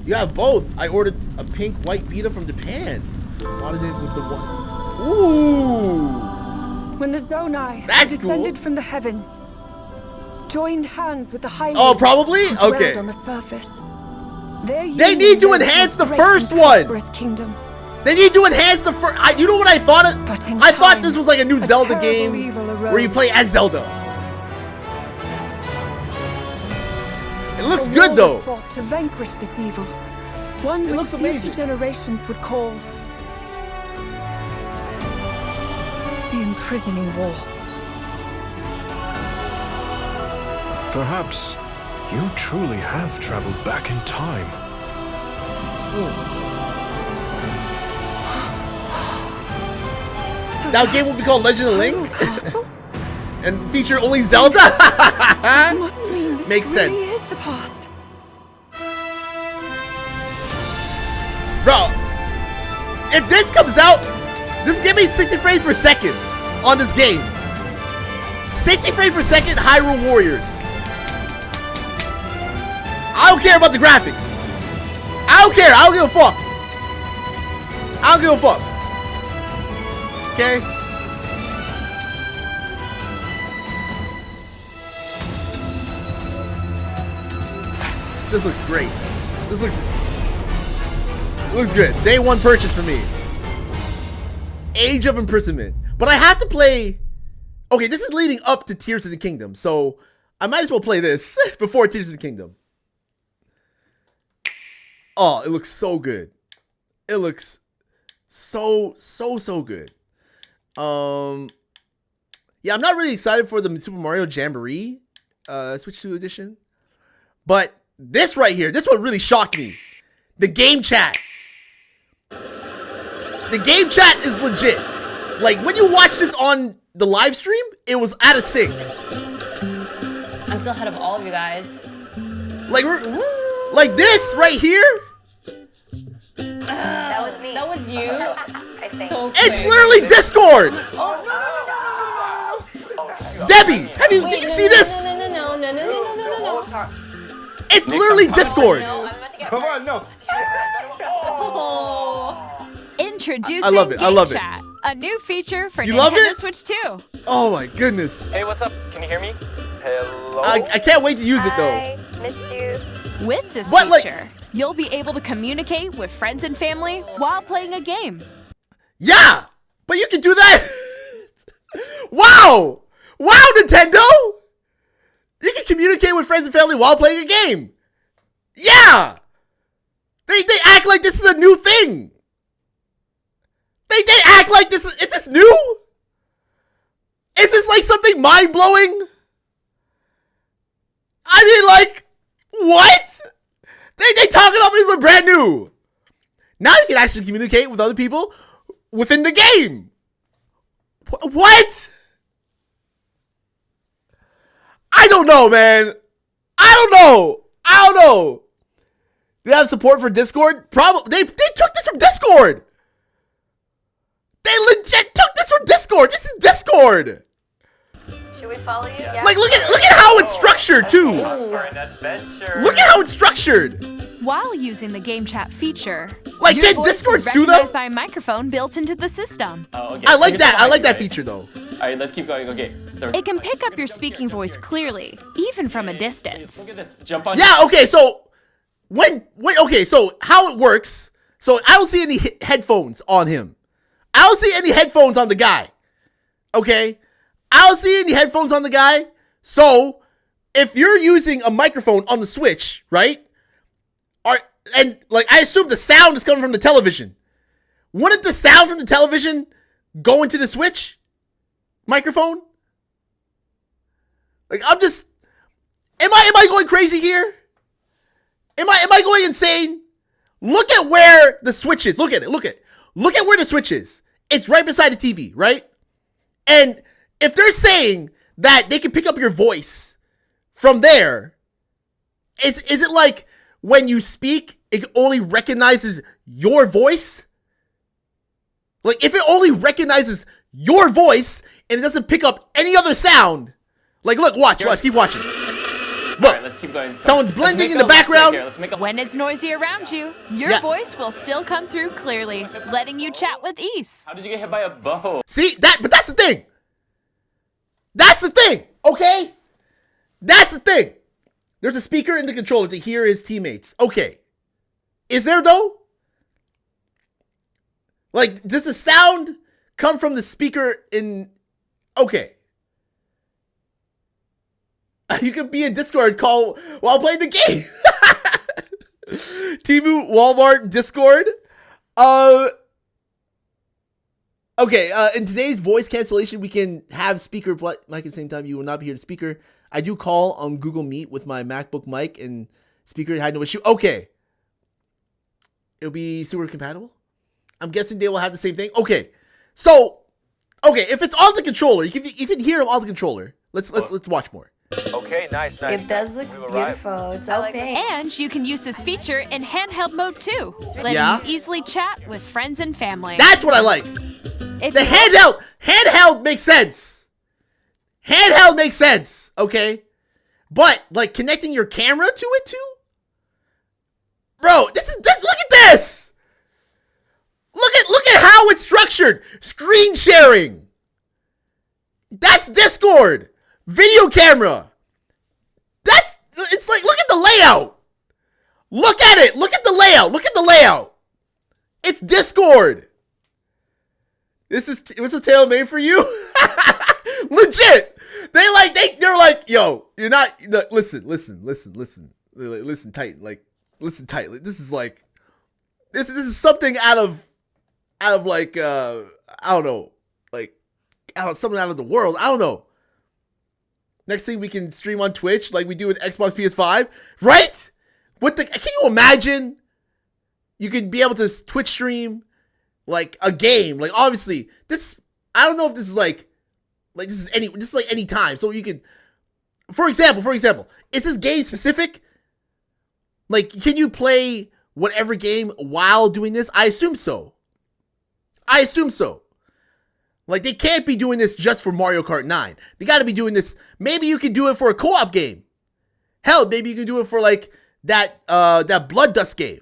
You have both. I ordered a pink white Vita from Japan. Modded it with the one. Ooh. When the Zonai That's descended cool. from the heavens, joined hands with the high Oh, lords probably? who dwelled Okay. on the surface. They need to enhance the first one. Kingdom. They need to enhance the first. You know what I thought? But in I thought time, this was like a new a Zelda terrible game evil where you arose. play as Zelda. It looks A good war though. fought to vanquish this evil, one It which looks future amazing. generations would call the imprisoning war. Perhaps you truly have traveled back in time. So That game will be that's called Legend of Hyrule Link Castle? and feature only Zelda. Must mean this Makes really sense. is the past. Bro, if this comes out, just give me 60 frames per second on this game. 60 frames per second, Hyrule Warriors. I don't care about the graphics. I don't care. I don't give a fuck. I don't give a fuck. Okay? This looks great. This looks good. Day one purchase for me. Age of Imprisonment. But I have to play. Okay, this is leading up to Tears of the Kingdom, so I might as well play this before Tears of the Kingdom. Oh, it looks so good. It looks so good. Yeah, I'm not really excited for the Super Mario Jamboree Switch 2 edition. But this right here, this one really shocked me. The game chat. The game chat is legit. Like, when you watch this on the live stream, it was out of sync. I'm still ahead of all of you guys. Like, like this right here. That was me. That was you. I think. So quick. It's literally Discord. Oh no. Debbie, did you see this? No. It's literally Discord. No, I'm about to get Come on, no. Oh. Introducing I love it. I love it. Chat, a new feature for You love Nintendo it? Switch 2. Oh my goodness. Hey, what's up? Can you hear me? Hello? I can't wait to use it though. Hi, missed you. With this What, like- feature, you'll be able to communicate with friends and family while playing a game. Yeah, but you can do that. Wow, Nintendo. You can communicate with friends and family while playing a game. Yeah. They act like this is a new thing. They act like this is this new? Is this like something mind-blowing? I mean, like, what? They talking about these are brand new. Now you can actually communicate with other people within the game. What? I don't know, man. I don't know. They have support for Discord? Probably. They took this from Discord. They legit took this from Discord. This is Discord. Should we follow you? Yeah. Like, look at how it's structured too. Look at how it's structured. While using the game chat feature, like, your did voice Discord is sue them? recognized by a microphone built into the system. Oh, okay. I like that. I like that feature though. All right, let's keep going. Okay. It can pick up your speaking voice clearly, even from a distance. Look at this. Jump on. Yeah. Okay. So okay. So how it works? So I don't see any headphones on him. I don't see any headphones on the guy. Okay. I don't see any headphones on the guy. So if you're using a microphone on the Switch, right? And like, I assume the sound is coming from the television. Wouldn't the sound from the television go into the Switch microphone? Like, am I going crazy here? Am I going insane? Look at where the Switch is. Look at it. Look at where the Switch is. It's right beside the TV, right? And if they're saying that they can pick up your voice from there, is it like when you speak, it only recognizes your voice? Like, if it only recognizes your voice and it doesn't pick up any other sound, like, look, watch, keep watching. Look, All right, let's keep going. Someone's blending in the background. When it's noisy around you, your voice will still come through clearly, letting you chat with ease. How did you get hit by a bow? See, but that's the thing. That's the thing, okay? That's the thing. There's a speaker in the controller to hear his teammates. Okay. Is there, though? Like, does the sound come from the speaker in... Okay. You could be in Discord call while playing the game. Temu, Walmart, Discord. Okay, in today's voice cancellation, we can have speaker mic at the same time. You will not be here to speaker. I do call on Google Meet with my MacBook mic, and speaker had no issue. Okay. It'll be super compatible. I'm guessing they will have the same thing. Okay. So, okay, if it's on the controller, you can hear him on the controller. Let's watch more. Okay, nice. It does look beautiful. It's so pink. And you can use this feature in handheld mode too, letting Yeah. you easily chat with friends and family. That's what I like. If The handheld makes sense. Handheld makes sense, okay? But like connecting your camera to it too? Bro, this look at this. Look at how it's structured. Screen sharing. That's Discord. Video camera. It's like, look at the layout. Look at it. Look at the layout. It's Discord. This is tailor-made for you. Legit. They're like, yo, you're not, listen tight. Like, listen tightly. This is like, this is something out of like, I don't know, like, something out of the world. I don't know. Next thing we can stream on Twitch like we do with Xbox PS5, right? Can you imagine? You could be able to Twitch stream like a game. Like, obviously, this, I don't know if this is like this is like any time. So you can, for example, is this game specific? Like, can you play whatever game while doing this? I assume so. Like, they can't be doing this just for Mario Kart 9. They got to be doing this. Maybe you can do it for a co-op game. Hell, maybe you can do it for like that Blood Dust game.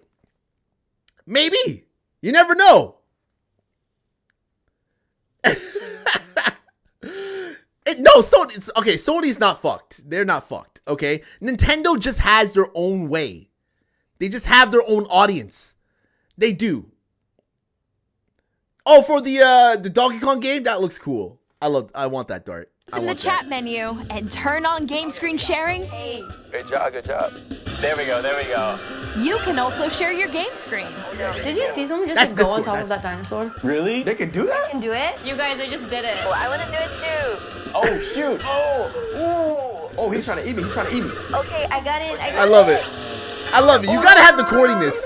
Maybe. You never know. Sony's not fucked. They're not fucked, okay? Nintendo just has their own way. They just have their own audience. They do. Oh, for the Donkey Kong game? That looks cool. I want that dart. In the chat menu and turn on game screen sharing. Good job. There we go. You can also share your game screen. Did you see someone just go on top of that dinosaur? Really? They can do that? Can do it? You guys, I just did it. Oh, I want to do it too. Oh, shoot. Oh. Oh, he's trying to eat me. He's trying to eat me. Okay, I got it. I love it. I love it. You gotta have the corniness.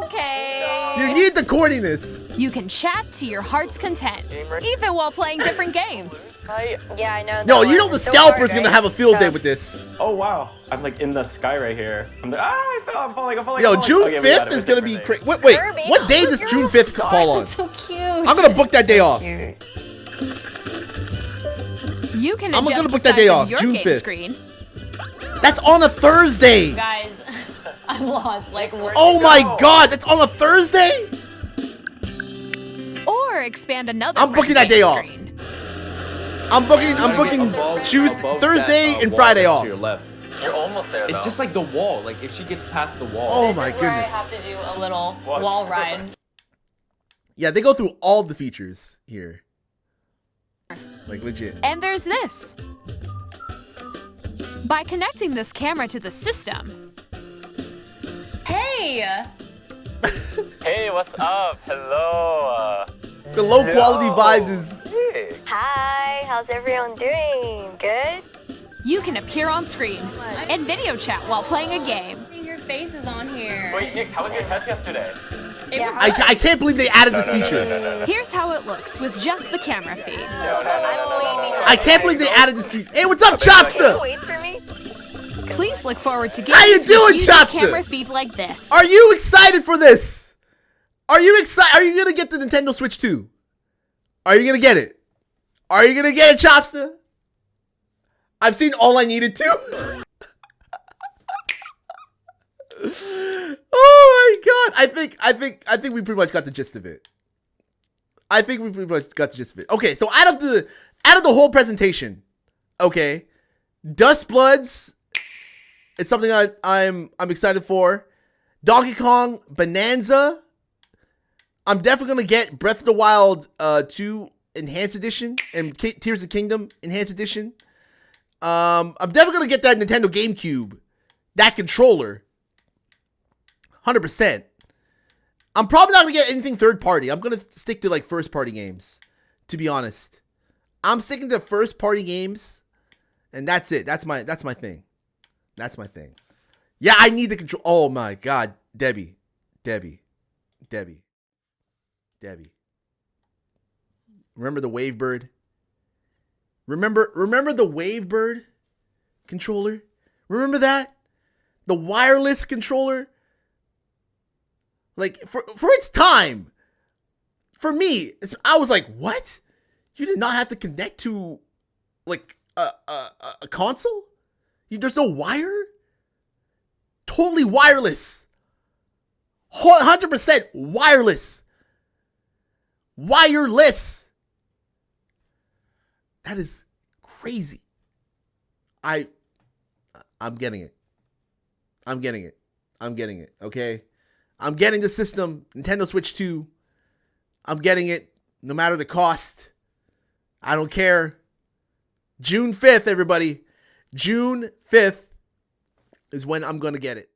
Okay. You need the corniness. You can chat to your heart's content, even while playing different games. Yeah, I know. No, you know the scalper's gonna have a field day with this. Oh wow, I'm like in the sky right here. I fell, I'm falling. Yo, June 5th is gonna be crazy. Wait, what day does June 5th fall on? That's so cute. I'm gonna book that day off. You can I'm adjust gonna the book that size day of off, your June game 5th. screen. That's on a Thursday. Guys, I'm lost. Like, Oh my god, that's on a Thursday? Or expand another I'm booking that game day off. screen. I'm booking Tuesday, Thursday, and Friday off. To your left. You're almost there, though. It's just like the wall. Like if she gets past the wall. Oh this my is where I goodness. have to do a little wall ride. Yeah, they go through all the features here. Like legit. And there's this. By connecting this camera to the system, Hey! Hey, what's up? Hello. The low quality vibes is. Hey. Hi, how's everyone doing? Good? you can appear on screen and video chat while playing a game. Seeing your faces on here. Wait, Nick, how was your test yesterday? It was I can't believe they added this feature. Here's how it looks with just the camera feed. I can't believe they added this feature. Hey, what's up, Chopster? Wait for me. Please look forward to How you games doing, with using Chopster? camera feed like this. Are you excited for this? Are you excited? Are you gonna get the Nintendo Switch 2? Are you gonna get it? Are you gonna get it, Chopster? I've seen All I Needed to. Oh my god! I think we pretty much got the gist of it. I think we pretty much got the gist of it. Okay, so out of the whole presentation, okay, Dust Bloods is something I'm excited for. Donkey Kong Bonanza. I'm definitely gonna get Breath of the Wild 2 Enhanced Edition and Tears of the Kingdom Enhanced Edition. I'm definitely gonna get that Nintendo GameCube, that controller. 100%. I'm probably not gonna get anything third party. I'm gonna stick to like first party games, to be honest. I'm sticking to first party games, and that's it. That's my thing. That's my thing. Yeah, I need the control. Oh my god, Debbie. Remember the Wavebird? Remember the Wavebird controller? Remember that? The wireless controller? Like, for its time, for me, I was like, what? You did not have to connect to, like, a console? There's no wire? Totally wireless. 100% wireless. Wireless. That is crazy. I'm getting it. I'm getting it, okay? I'm getting the system, Nintendo Switch 2. I'm getting it, no matter the cost. I don't care. June 5th, everybody. June 5th is when I'm going to get it.